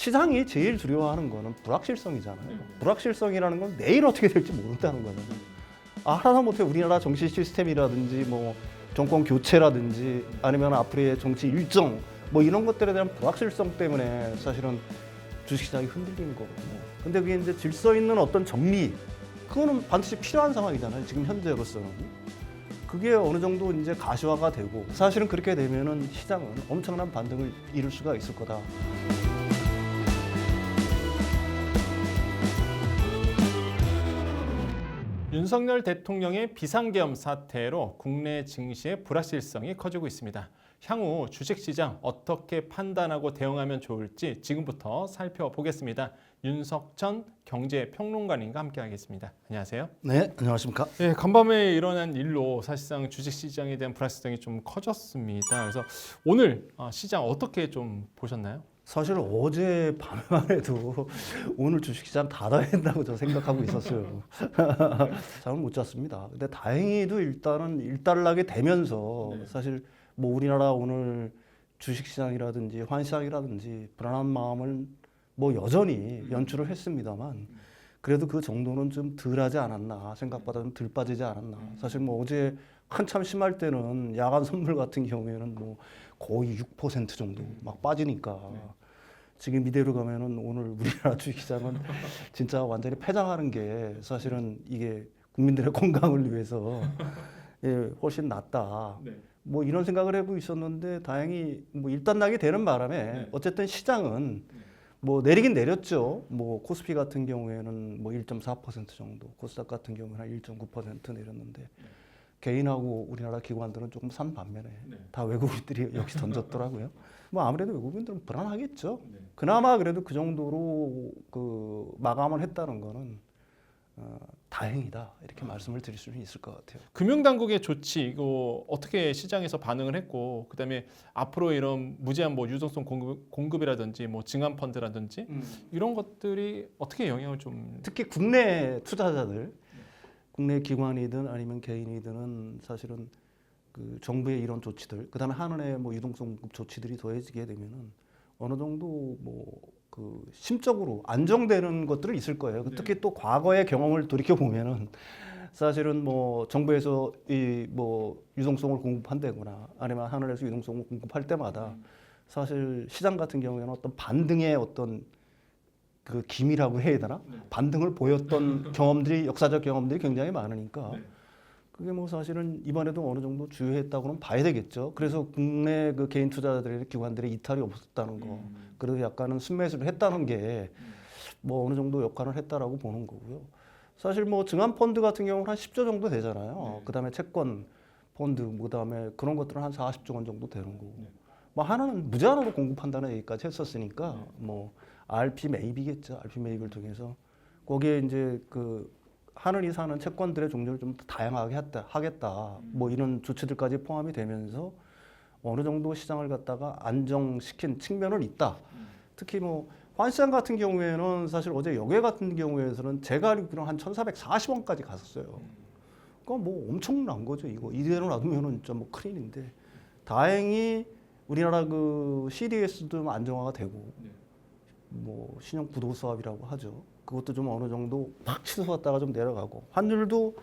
시장이 제일 두려워하는 거는 불확실성이잖아요. 불확실성이라는 건 내일 어떻게 될지 모른다는 거잖아요. 하나 못해 우리나라 정치 시스템이라든지 뭐 정권 교체라든지 아니면 앞으로의 정치 일정 뭐 이런 것들에 대한 불확실성 때문에 사실은 주식시장이 흔들리는 거거든요. 근데 그게 이제 질서 있는 어떤 정리 그거는 반드시 필요한 상황이잖아요. 지금 현재로서는. 그게 어느 정도 이제 가시화가 되고 사실은 그렇게 되면은 시장은 엄청난 반등을 이룰 수가 있을 거다. 윤석열 대통령의 비상계엄 사태로 국내 증시의 불확실성이 커지고 있습니다. 향후 주식시장 어떻게 판단하고 대응하면 좋을지 지금부터 살펴보겠습니다. 윤석천 경제평론가님과 함께하겠습니다. 안녕하세요. 네, 안녕하십니까? 네, 간밤에 일어난 일로 사실상 주식시장에 대한 불확실성이 좀 커졌습니다. 그래서 오늘 시장 어떻게 좀 보셨나요? 사실 어제 밤에만 해도 오늘 주식시장 닫아야 된다고 저 생각하고 있었어요. 잠을 못 잤습니다. 근데 다행히도 일단은 일단락이 되면서 사실 뭐 우리나라 오늘 주식시장이라든지 환시장이라든지 불안한 마음을 뭐 여전히 연출을 했습니다만 그래도 그 정도는 좀 덜하지 않았나 생각보다 좀 덜 빠지지 않았나. 사실 뭐 어제 한참 심할 때는 야간 선물 같은 경우에는 뭐 거의 6% 정도 막 빠지니까 지금 이대로 가면은 오늘 우리나라 주식시장은 진짜 완전히 폐장하는 게 사실은 이게 국민들의 건강을 위해서 예, 훨씬 낫다. 뭐 이런 생각을 해보고 있었는데 다행히 뭐 일단락이 되는 바람에 어쨌든 시장은 뭐 내리긴 내렸죠. 뭐 코스피 같은 경우에는 뭐 1.4% 정도, 코스닥 같은 경우는 한 1.9% 내렸는데 개인하고 우리나라 기관들은 조금 산 반면에 다 외국인들이 역시 던졌더라고요. 뭐 아무래도 외국인들은 불안하겠죠. 그나마 그래도 그 정도로 그 마감을 했다는 거는 다행이다 이렇게 말씀을 드릴 수는 있을 것 같아요. 금융당국의 조치 이거 어떻게 시장에서 반응을 했고 그다음에 앞으로 이런 무제한 뭐 유동성 공급이라든지 뭐 증환펀드라든지 이런 것들이 어떻게 영향을 좀 특히 국내 투자자들, 국내 기관이든 아니면 개인이든은 사실은 그 정부의 이런 조치들, 그다음에 한은의 뭐 유동성 공급 조치들이 더해지게 되면은 어느 정도 뭐 그 심적으로 안정되는 것들은 있을 거예요. 특히 또 과거의 경험을 돌이켜 보면은 사실은 뭐 정부에서 이 뭐 유동성을 공급한다거나 아니면 한은에서 유동성을 공급할 때마다 사실 시장 같은 경우에는 어떤 반등의 어떤 그 기미라고 해야 되나? 반등을 보였던 경험들이 역사적 경험들이 굉장히 많으니까 그게 뭐 사실은 이번에도 어느 정도 주요했다고는 봐야 되겠죠. 그래서 국내 그 개인 투자자들의 기관들의 이탈이 없었다는 거, 그래도 약간은 순매수를 했다는 게 뭐 어느 정도 역할을 했다라고 보는 거고요. 사실 뭐 증환 펀드 같은 경우는 한 10조 정도 되잖아요. 그다음에 채권 펀드, 그다음에 그런 것들은 한 40조 원 정도 되는 거고. 뭐 하나는 무제한으로 공급한다는 얘기까지 했었으니까 뭐 RP 매입이겠죠. RP 매입을 통해서 거기에 이제 그 한은이 사는 채권들의 종류를 좀 더 다양하게 하겠다. 뭐 이런 조치들까지 포함이 되면서 어느 정도 시장을 갖다가 안정시킨 측면은 있다. 특히 뭐 환시장 같은 경우에는 사실 어제 역외 같은 경우에는 제가 알기로는 한 1,440원까지 갔었어요. 그러니까 뭐 엄청난 거죠. 이거 이대로 놔두면은 진짜 뭐 큰일인데 다행히 우리나라 그 CDS도 안정화가 되고 뭐 신용 부도 수합이라고 하죠. 그것도 좀 어느 정도 팍 치솟았다가 좀 내려가고 환율도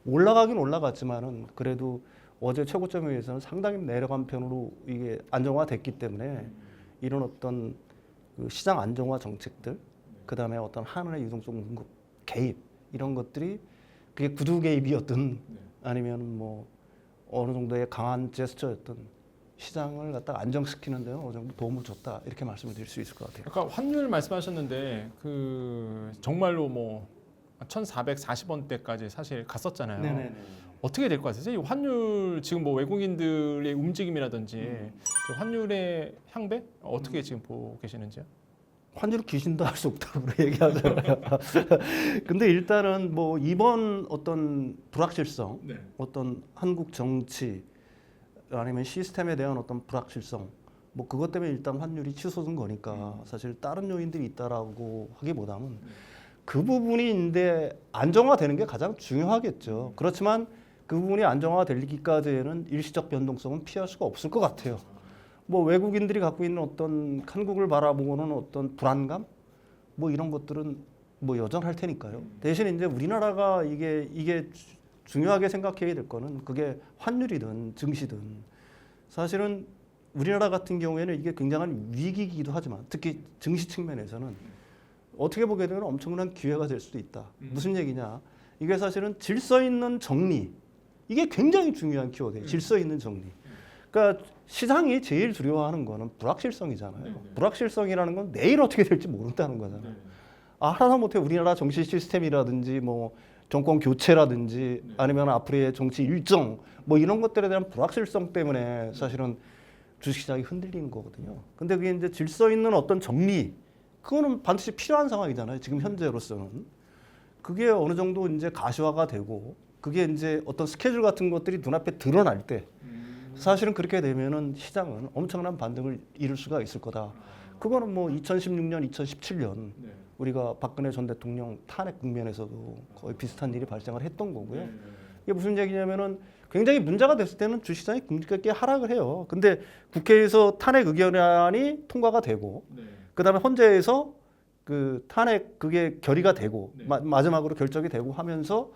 올라가긴 올라갔지만은 그래도 어제 최고점에 의해서는 상당히 내려간 편으로 이게 안정화됐기 때문에 이런 어떤 그 시장 안정화 정책들 그다음에 어떤 한은의 유동성 공급 개입 이런 것들이 그게 구두 개입이었든 아니면 뭐 어느 정도의 강한 제스처였든 시장을 갖다가 안정시키는 데는 어느 정도 도움을 줬다 이렇게 말씀을 드릴 수 있을 것 같아요. 아까 환율 말씀하셨는데 그 정말로 뭐 1,440원대까지 사실 갔었잖아요. 네네네. 어떻게 될 것 같으세요? 이 환율 지금 뭐 외국인들의 움직임이라든지 그 환율의 향배 어떻게 지금 보고 계시는지요? 환율 귀신도 할 수 없다고 얘기하잖아요. 근데 일단은 뭐 이번 어떤 불확실성, 어떤 한국 정치 아니면 시스템에 대한 어떤 불확실성, 뭐 그것 때문에 일단 환율이 치솟은 거니까 사실 다른 요인들이 있다라고 하기보다는 그 부분인데 안정화되는 게 가장 중요하겠죠. 그렇지만 그 부분이 안정화되기까지는 일시적 변동성은 피할 수가 없을 것 같아요. 뭐 외국인들이 갖고 있는 어떤 한국을 바라보는 어떤 불안감 뭐 이런 것들은 뭐 여전할 테니까요. 대신 이제 우리나라가 이게 중요하게 생각해야 될 거는 그게 환율이든 증시든 사실은 우리나라 같은 경우에는 이게 굉장한 위기이기도 하지만 특히 증시 측면에서는 어떻게 보게 되면 엄청난 기회가 될 수도 있다. 무슨 얘기냐? 이게 사실은 질서 있는 정리 이게 굉장히 중요한 키워드예요. 질서 있는 정리. 그러니까 시장이 제일 두려워하는 거는 불확실성이잖아요. 불확실성이라는 건 내일 어떻게 될지 모른다는 거잖아요. 하다못해 우리나라 정치 시스템이라든지 뭐 정권 교체라든지 아니면 앞으로의 정치 일정 뭐 이런 것들에 대한 불확실성 때문에 사실은 주식시장이 흔들리는 거거든요. 근데 그게 이제 질서 있는 어떤 정리 그거는 반드시 필요한 상황이잖아요. 지금 현재로서는 그게 어느 정도 이제 가시화가 되고 그게 이제 어떤 스케줄 같은 것들이 눈앞에 드러날 때 사실은 그렇게 되면은 시장은 엄청난 반등을 이룰 수가 있을 거다. 그거는 뭐 2016년, 2017년 우리가 박근혜 전 대통령 탄핵 국면에서도 거의 비슷한 일이 발생을 했던 거고요. 이게 무슨 얘기냐면은 굉장히 문제가 됐을 때는 주식시장이 급격하게 하락을 해요. 근데 국회에서 탄핵 의결안이 통과가 되고 그다음에 헌재에서 그 탄핵 그게 결의가 되고 마지막으로 결정이 되고 하면서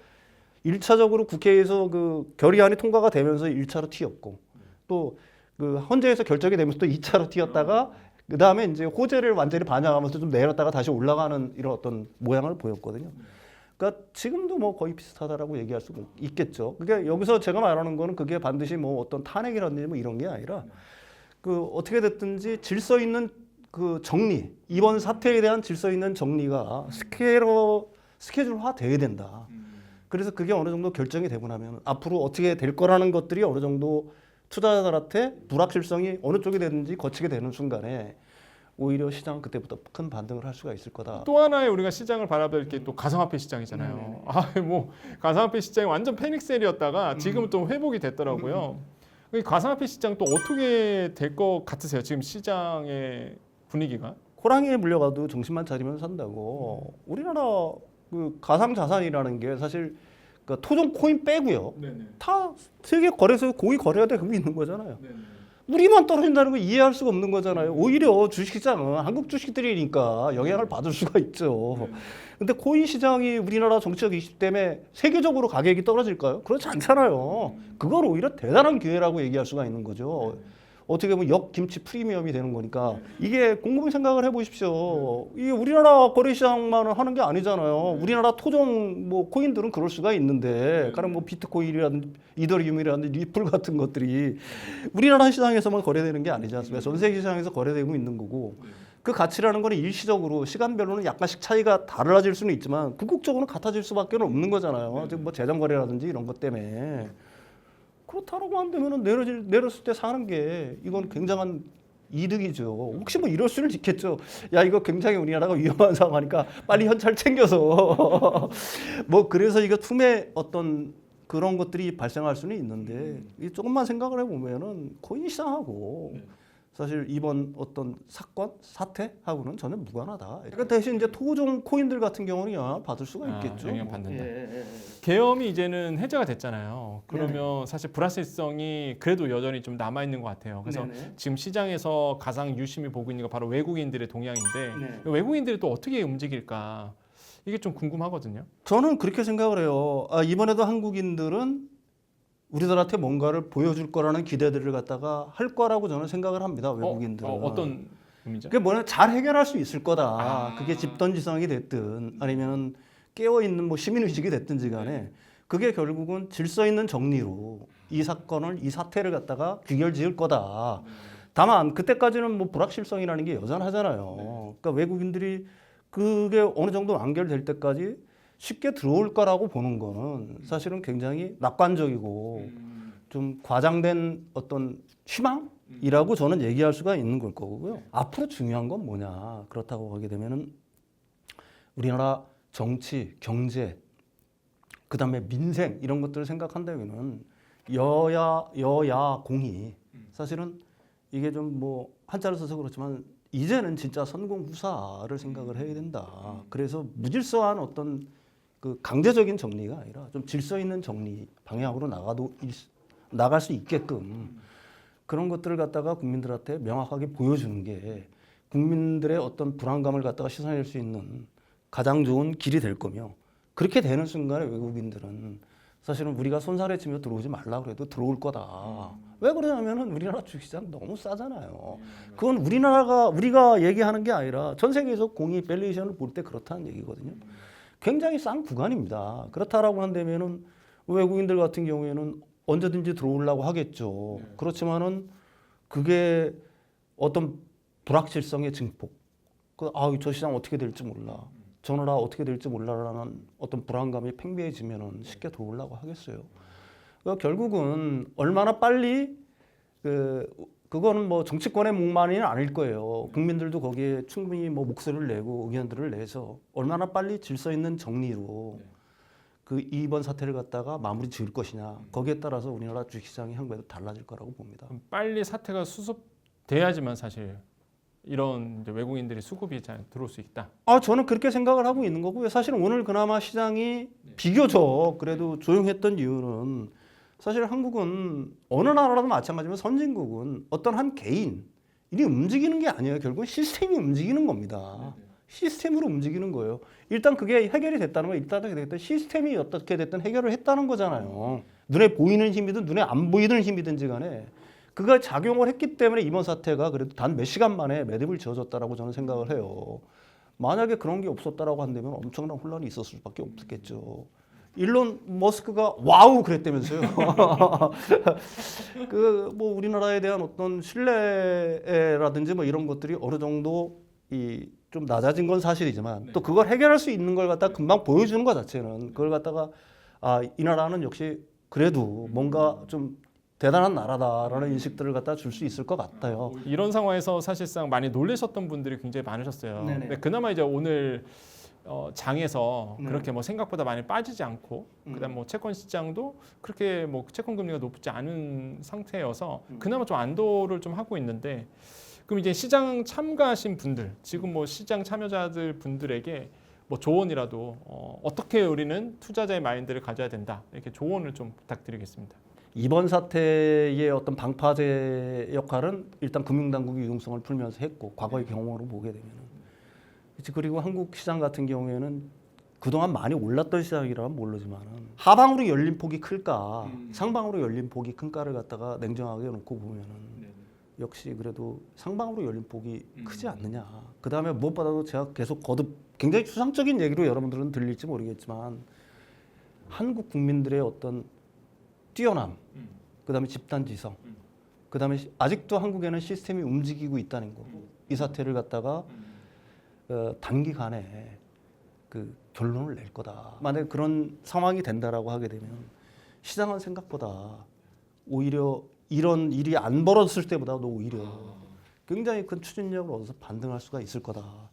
1차적으로 국회에서 그 결의안이 통과가 되면서 1차로 튀었고 또 그 헌재에서 결정이 되면서 또 2차로 튀었다가 그 다음에 이제 호재를 완전히 반영하면서 좀 내렸다가 다시 올라가는 이런 어떤 모양을 보였거든요. 그러니까 지금도 뭐 거의 비슷하다라고 얘기할 수 있겠죠. 그게 여기서 제가 말하는 거는 그게 반드시 뭐 어떤 탄핵이라든지 뭐 이런 게 아니라 그 어떻게 됐든지 질서 있는 그 정리 이번 사태에 대한 질서 있는 정리가 스케줄화 돼야 된다. 그래서 그게 어느 정도 결정이 되고 나면 앞으로 어떻게 될 거라는 것들이 어느 정도 투자자들한테 불확실성이 어느 쪽이 되든지 거치게 되는 순간에 오히려 시장은 그때부터 큰 반등을 할 수가 있을 거다. 또 하나의 우리가 시장을 바라볼 게 또 가상화폐 시장이잖아요. 뭐 가상화폐 시장이 완전 패닉셀이었다가 지금은 또 회복이 됐더라고요. 이 가상화폐 시장 또 어떻게 될 것 같으세요? 지금 시장의 분위기가? 호랑이에 물려가도 정신만 차리면 산다고. 우리나라 그 가상 자산이라는 게 사실 그 토종 코인 빼고요. 다 세계 거래소에 고위 거래가 되고 있는 거잖아요. 우리만 떨어진다는 거 이해할 수가 없는 거잖아요. 오히려 주식시장은 한국 주식들이니까 영향을 받을 수가 있죠. 근데 코인 시장이 우리나라 정치적 이슈 때문에 세계적으로 가격이 떨어질까요? 그렇지 않잖아요. 그걸 오히려 대단한 기회라고 얘기할 수가 있는 거죠. 어떻게 보면 역김치 프리미엄이 되는 거니까 이게 곰곰이 생각을 해보십시오. 이게 우리나라 거래시장만 하는 게 아니잖아요. 우리나라 토종 뭐 코인들은 그럴 수가 있는데, 그럼 뭐 비트코인이라든지 이더리움이라든지 리플 같은 것들이 우리나라 시장에서만 거래되는 게 아니지 않습니까? 전 세계 시장에서 거래되고 있는 거고. 그 가치라는 거는 일시적으로 시간별로는 약간씩 차이가 달라질 수는 있지만 궁극적으로는 같아질 수밖에 없는 거잖아요. 뭐 재정 거래라든지 이런 것 때문에. 그렇다라고 한다면 내렸을 때 사는 게 이건 굉장한 이득이죠. 혹시 뭐 이럴 수는 있겠죠. 야 이거 굉장히 우리나라가 위험한 상황이니까 빨리 현찰 챙겨서 뭐 그래서 이거 품에 어떤 그런 것들이 발생할 수는 있는데 조금만 생각을 해보면은 코인 시장하고 사실 이번 어떤 사태하고는 전혀 무관하다. 그러니까 대신 이제 토종 코인들 같은 경우는 영향을 받을 수가 있겠죠. 영향 받는다. 계엄이 이제는 해제가 됐잖아요. 그러면 사실 불확실성이 그래도 여전히 좀 남아 있는 것 같아요. 그래서 지금 시장에서 가장 유심히 보고 있는 거 바로 외국인들의 동향인데 외국인들이 또 어떻게 움직일까 이게 좀 궁금하거든요. 저는 그렇게 생각을 해요. 이번에도 한국인들은 우리들한테 뭔가를 보여줄 거라는 기대들을 갖다가 할 거라고 저는 생각을 합니다. 외국인들은. 어떤 의미죠? 그게 뭐냐 잘 해결할 수 있을 거다. 그게 집단지성이 됐든 아니면 깨어 있는 뭐 시민의식이 됐든지 간에 그게 결국은 질서 있는 정리로 이 사태를 갖다가 귀결지을 거다. 다만 그때까지는 뭐 불확실성이라는 게 여전하잖아요. 그러니까 외국인들이 그게 어느 정도 완결될 때까지 쉽게 들어올 거라고 보는 거는 사실은 굉장히 낙관적이고 좀 과장된 어떤 희망이라고 저는 얘기할 수가 있는 걸 거고요. 앞으로 중요한 건 뭐냐 그렇다고 하게 되면은 우리나라 정치, 경제, 그다음에 민생 이런 것들을 생각한다면은 여야 공이 사실은 이게 좀 뭐 한자를 써서 그렇지만 이제는 진짜 선공후사를 생각을 해야 된다. 그래서 무질서한 어떤 그 강제적인 정리가 아니라 좀 질서 있는 정리 방향으로 나갈 수 있게끔 그런 것들을 갖다가 국민들한테 명확하게 보여주는 게 국민들의 어떤 불안감을 갖다가 씻어낼 수 있는 가장 좋은 길이 될 거며 그렇게 되는 순간에 외국인들은 사실은 우리가 손살에 치며 들어오지 말라고 해도 들어올 거다. 왜 그러냐면은 우리나라 주식시장 너무 싸잖아요. 그건 우리가 얘기하는 게 아니라 전 세계에서 공이 밸류에이션을 볼 때 그렇다는 얘기거든요. 굉장히 싼 구간입니다. 그렇다라고 한다면은 외국인들 같은 경우에는 언제든지 들어오려고 하겠죠. 그렇지만은 그게 어떤 불확실성의 증폭. 저 시장 어떻게 될지 몰라. 저 나라 어떻게 될지 몰라라는 어떤 불안감이 팽배해지면은 쉽게 들어오려고 하겠어요. 그러니까 결국은 얼마나 빨리 그거는 뭐 정치권의 목만이는 아닐 거예요. 국민들도 거기에 충분히 뭐 목소리를 내고 의견들을 내서 얼마나 빨리 질서 있는 정리로 그 이번 사태를 갖다가 마무리 지을 것이냐. 거기에 따라서 우리나라 주식시장의 향배도 달라질 거라고 봅니다. 그럼 빨리 사태가 수습돼야지만 사실 이런 이제 외국인들이 수급이 잘 들어올 수 있다. 저는 그렇게 생각을 하고 있는 거고요. 사실은 오늘 그나마 시장이 비교적 그래도 조용했던 이유는 사실 한국은 어느 나라라도 마찬가지지만 선진국은 어떤 한 개인이 움직이는 게 아니에요. 결국은 시스템이 움직이는 겁니다. 시스템으로 움직이는 거예요. 일단 그게 해결이 됐다는 건 일단 시스템이 어떻게 됐든 해결을 했다는 거잖아요. 눈에 보이는 힘이든 눈에 안 보이는 힘이든지 간에 그가 작용을 했기 때문에 이번 사태가 그래도 단 몇 시간 만에 매듭을 지어졌다라고 저는 생각을 해요. 만약에 그런 게 없었다라고 한다면 엄청난 혼란이 있었을 수밖에 없겠죠. 일론 머스크가 와우 그랬다면서요. 그 뭐 우리나라에 대한 어떤 신뢰라든지 뭐 이런 것들이 어느 정도 좀 낮아진 건 사실이지만 또 그걸 해결할 수 있는 걸 갖다 금방 보여주는 것 자체는 그걸 갖다가 이 나라는 역시 그래도 뭔가 좀 대단한 나라다라는 인식들을 갖다 줄 수 있을 것 같아요. 이런 상황에서 사실상 많이 놀라셨던 분들이 굉장히 많으셨어요. 네네. 근데 그나마 이제 오늘 장에서 네. 그렇게 뭐 생각보다 많이 빠지지 않고 그다음 뭐 채권 시장도 그렇게 뭐 채권 금리가 높지 않은 상태여서 그나마 좀 안도를 좀 하고 있는데 그럼 이제 시장 참가하신 분들 지금 뭐 시장 참여자들 분들에게 뭐 조언이라도 어떻게 우리는 투자자의 마인드를 가져야 된다 이렇게 조언을 좀 부탁드리겠습니다. 이번 사태의 어떤 방파제 역할은 일단 금융당국이 유동성을 풀면서 했고 과거의 경험으로 보게 되면은 그리고 한국 시장 같은 경우에는 그동안 많이 올랐던 시장이라면 모르지만은 하방으로 열린 폭이 클까 상방으로 열린 폭이 큰가를 갖다가 냉정하게 놓고 보면은 역시 그래도 상방으로 열린 폭이 크지 않느냐. 그 다음에 무엇보다도 제가 계속 거듭 굉장히 추상적인 얘기로 여러분들은 들릴지 모르겠지만 한국 국민들의 어떤 뛰어남, 그 다음에 집단지성, 그 다음에 아직도 한국에는 시스템이 움직이고 있다는 거. 이 사태를 갖다가 단기간에 그 결론을 낼 거다. 만약에 그런 상황이 된다라고 하게 되면 시장은 생각보다 오히려 이런 일이 안 벌어졌을 때보다도 오히려 굉장히 큰 추진력을 얻어서 반등할 수가 있을 거다.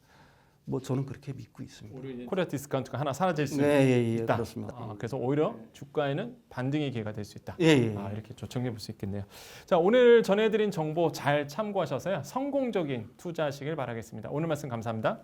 뭐 저는 그렇게 믿고 있습니다. 코리아 디스카운트가 하나 사라질 수 네, 있다. 그렇습니다. 그래서 오히려 주가에는 반등의 기회가 될 수 있다. 예. 이렇게 정리해 볼 수 있겠네요. 자, 오늘 전해드린 정보 잘 참고하셔서요. 성공적인 투자하시길 바라겠습니다. 오늘 말씀 감사합니다.